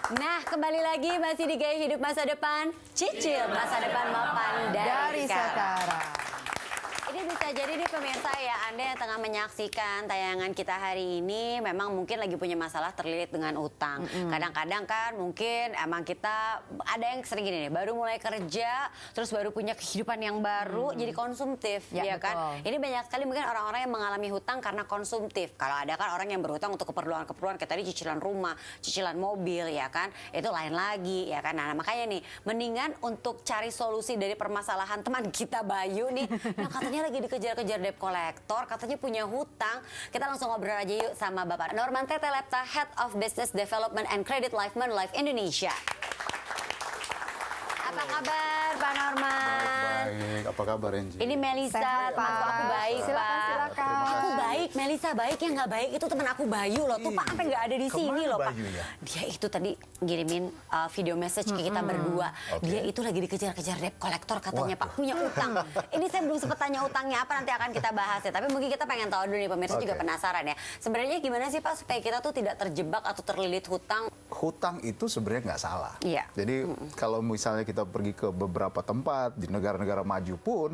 Nah, kembali lagi masih di Gaya Hidup Masa Depan. Cicil masa depan mapan dari sekarang. Ini bisa jadi nih pemirsa ya, Anda yang tengah menyaksikan tayangan kita hari ini memang mungkin lagi punya masalah terlilit dengan utang. Kadang-kadang kan mungkin emang kita ada yang sering gini nih, baru mulai kerja, terus baru punya kehidupan yang baru, jadi konsumtif, ya kan? Ini banyak sekali mungkin orang-orang yang mengalami hutang karena konsumtif. Kalau ada kan orang yang berhutang untuk keperluan-keperluan, kayak tadi cicilan rumah, cicilan mobil, ya kan? Itu lain lagi, ya kan? Nah, makanya nih, mendingan untuk cari solusi dari permasalahan teman kita Bayu nih, yang katanya lagi dikejar-kejar debt collector, katanya punya hutang. Kita langsung ngobrol aja yuk sama Bapak Norman Tetelepta, Head of Business Development and Credit Life Manulife Indonesia. Apa kabar Pak Norman? Baik, apa kabar Renji? Ini Melisa, temanku aku baik Pak. Silakan. Aku baik, Melisa baik, yang nggak baik itu teman aku Bayu loh. Tuh Pak, sampai nggak ada di sini loh Pak. Ya? Dia itu tadi ngirimin video message ke kita berdua. Dia itu lagi dikejar-kejar debt collector katanya Pak, punya utang. Ini saya belum sempat tanya utangnya apa, nanti akan kita bahas ya. Tapi mungkin kita pengen tahu dulu nih, pemirsa juga penasaran ya. Sebenarnya gimana sih Pak supaya kita tuh tidak terjebak atau terlilit hutang? Hutang itu sebenarnya nggak salah. Iya. Jadi kalau misalnya kita pergi ke beberapa tempat di negara-negara maju pun,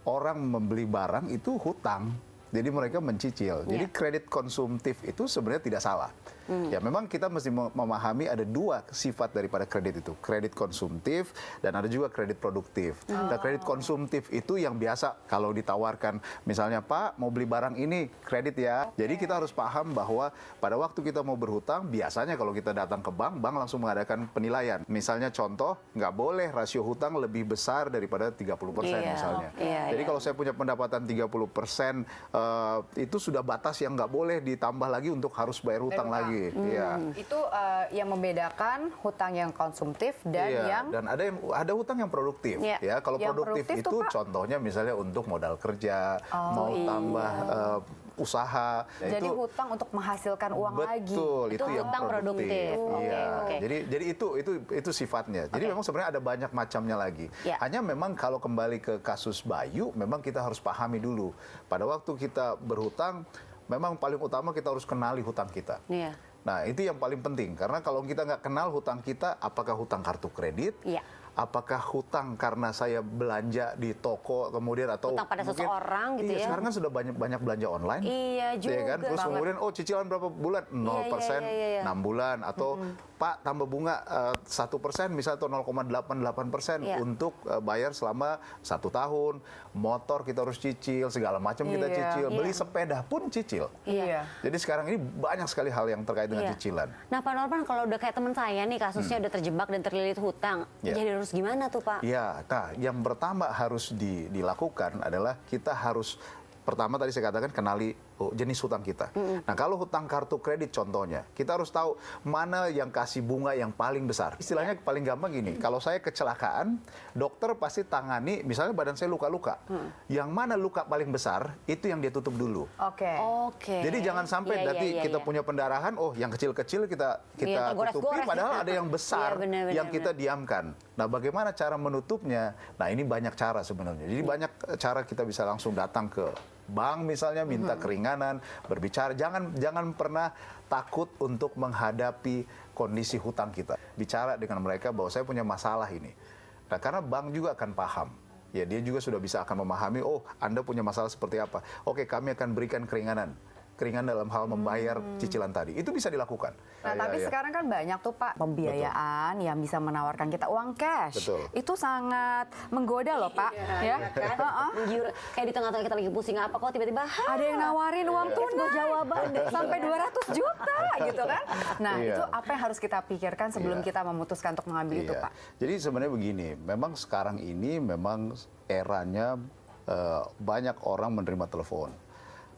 orang membeli barang itu hutang. Jadi mereka mencicil. Jadi kredit konsumtif itu sebenarnya tidak salah. Ya memang kita mesti memahami ada dua sifat daripada kredit itu. Kredit konsumtif dan ada juga kredit produktif. Nah, kredit konsumtif itu yang biasa kalau ditawarkan. Misalnya, Pak mau beli barang ini, kredit ya. Jadi kita harus paham bahwa pada waktu kita mau berhutang, biasanya kalau kita datang ke bank, bank langsung mengadakan penilaian. Misalnya contoh, nggak boleh rasio hutang lebih besar daripada 30% misalnya. Jadi kalau saya punya pendapatan 30%, itu sudah batas yang nggak boleh ditambah lagi untuk harus bayar hutang lagi. Itu yang membedakan hutang yang konsumtif dan yang ada hutang yang produktif. Ya, kalau yang produktif itu contohnya misalnya untuk modal kerja, mau tambah usaha. Jadi hutang untuk menghasilkan uang lagi. Betul, itu yang hutang produktif. Iya. Jadi itu sifatnya. Jadi memang sebenarnya ada banyak macamnya lagi. Hanya memang kalau kembali ke kasus Bayu, memang kita harus pahami dulu. Pada waktu kita berhutang, memang paling utama kita harus kenali hutang kita. Nah, itu yang paling penting. Karena kalau kita nggak kenal hutang kita, apakah hutang kartu kredit, apakah hutang karena saya belanja di toko, kemudian atau hutang pada seseorang gitu ya. Sekarang kan sudah banyak belanja online. Iya juga. Ya kan? Terus kemudian, cicilan berapa bulan? 0%, 6 bulan. Atau Pak tambah bunga 1% misalnya atau 0,88% untuk bayar selama 1 tahun. Motor kita harus cicil, segala macam kita cicil. Beli sepeda pun cicil. Jadi sekarang ini banyak sekali hal yang terkait dengan cicilan. Nah Pak Norman, kalau udah kayak teman saya nih kasusnya udah terjebak dan terlilit hutang, jadi harus gimana tuh Pak? Ya, nah yang pertama harus dilakukan adalah kita harus pertama tadi saya katakan kenali jenis hutang kita. Nah kalau hutang kartu kredit contohnya, kita harus tahu mana yang kasih bunga yang paling besar. Istilahnya paling gampang gini, kalau saya kecelakaan, dokter pasti tangani, misalnya badan saya luka-luka. Yang mana luka paling besar, itu yang dia tutup dulu. Jadi jangan sampai nanti kita punya pendarahan, yang kecil-kecil kita tutupi, padahal ada yang besar yang kita diamkan. Nah bagaimana cara menutupnya? Nah ini banyak cara sebenarnya. Jadi banyak cara kita bisa langsung datang ke bank misalnya, minta keringanan, berbicara. Jangan pernah takut untuk menghadapi kondisi hutang kita. Bicara dengan mereka bahwa saya punya masalah ini. Nah, karena bank juga akan paham. Ya, dia juga sudah bisa akan memahami, Anda punya masalah seperti apa. Oke, kami akan berikan keringanan dalam hal membayar cicilan tadi. Itu bisa dilakukan. Nah, tapi sekarang kan banyak tuh Pak pembiayaan yang bisa menawarkan kita uang cash. Itu sangat menggoda loh Pak. Kayak di tengah-tengah kita lagi pusing apa kok tiba-tiba ada yang nawarin uang tunai jawaban sampai 200 juta gitu kan. Nah, itu apa yang harus kita pikirkan sebelum kita memutuskan untuk mengambil itu Pak? Jadi sebenarnya begini, memang sekarang ini memang eranya banyak orang menerima telepon.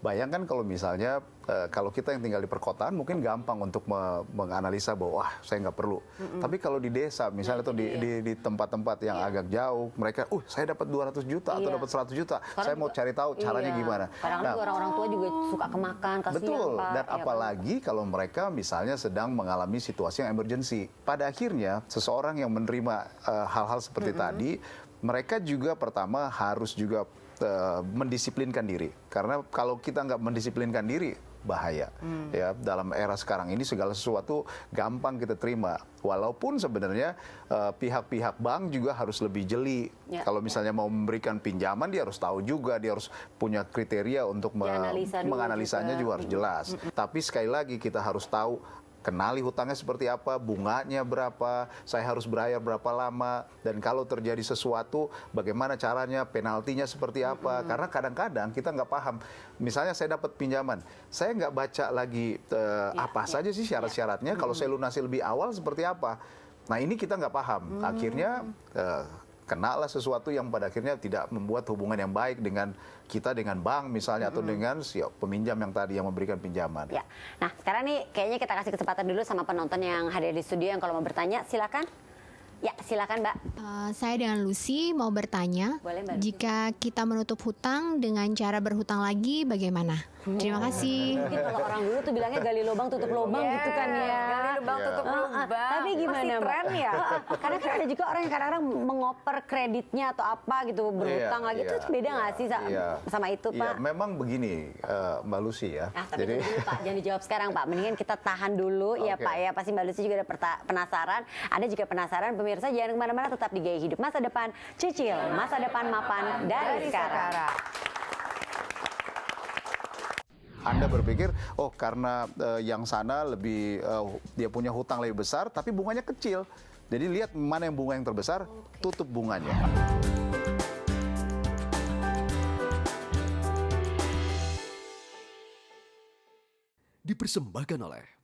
Bayangkan kalau misalnya kalau kita yang tinggal di perkotaan mungkin gampang untuk menganalisa bahwa saya nggak perlu. Tapi kalau di desa misalnya atau di tempat-tempat yang agak jauh, mereka saya dapat 200 juta atau dapat 100 juta. Saya mau cari tahu caranya gimana. Kadang orang tua juga suka kemakan, kasihan betul, Pak. dan apalagi kalau mereka misalnya sedang mengalami situasi yang emergency. Pada akhirnya seseorang yang menerima hal-hal seperti tadi, mereka juga pertama harus juga mendisiplinkan diri. Karena kalau kita nggak mendisiplinkan diri, bahaya. Ya, dalam era sekarang ini segala sesuatu gampang kita terima. Walaupun sebenarnya pihak-pihak bank juga harus lebih jeli. Ya. Kalau misalnya mau memberikan pinjaman, dia harus tahu juga, dia harus punya kriteria untuk Dianalisa dulu menganalisanya juga harus jelas. Tapi sekali lagi kita harus tahu, kenali hutangnya seperti apa, bunganya berapa, saya harus bayar berapa lama, dan kalau terjadi sesuatu bagaimana caranya, penaltinya seperti apa. Karena kadang-kadang kita nggak paham. Misalnya saya dapat pinjaman, saya nggak baca lagi apa saja sih syarat-syaratnya, kalau saya lunasi lebih awal seperti apa. Nah ini kita nggak paham. Akhirnya kenalah sesuatu yang pada akhirnya tidak membuat hubungan yang baik dengan kita, dengan bank misalnya, atau dengan si peminjam yang tadi yang memberikan pinjaman. Ya. Nah, sekarang nih kayaknya kita kasih kesempatan dulu sama penonton yang hadir di studio yang kalau mau bertanya silakan. Ya, silakan Mbak. Saya dengan Lucy mau bertanya, Boleh, Mbak Lucy. jika kita menutup hutang dengan cara berhutang lagi bagaimana? Terima kasih. Mungkin kalau orang dulu tuh bilangnya gali lubang tutup lubang gitu kan ya. Gali lubang tutup lubang. Tapi gimana Masih Mbak? tren ya? Karena kan ada juga orang yang kadang-kadang mengoper kreditnya atau apa gitu, berhutang lagi. Itu beda nggak sih sama itu Pak? Iya, memang begini Mbak Lucy ya. Nah, tapi tunggu dulu Pak, jangan dijawab sekarang Pak. Mendingan kita tahan dulu ya Oke. Pak ya. Pasti Mbak Lucy juga ada penasaran. Anda juga penasaran, pemirsa jangan kemana-mana, tetap di Gaya Hidup Masa Depan. Cicil masa depan mapan dari sekarang. Anda berpikir, oh karena yang sana lebih dia punya hutang lebih besar, tapi bunganya kecil. Jadi lihat mana yang bunga yang terbesar, tutup bunganya. Dipersembahkan oleh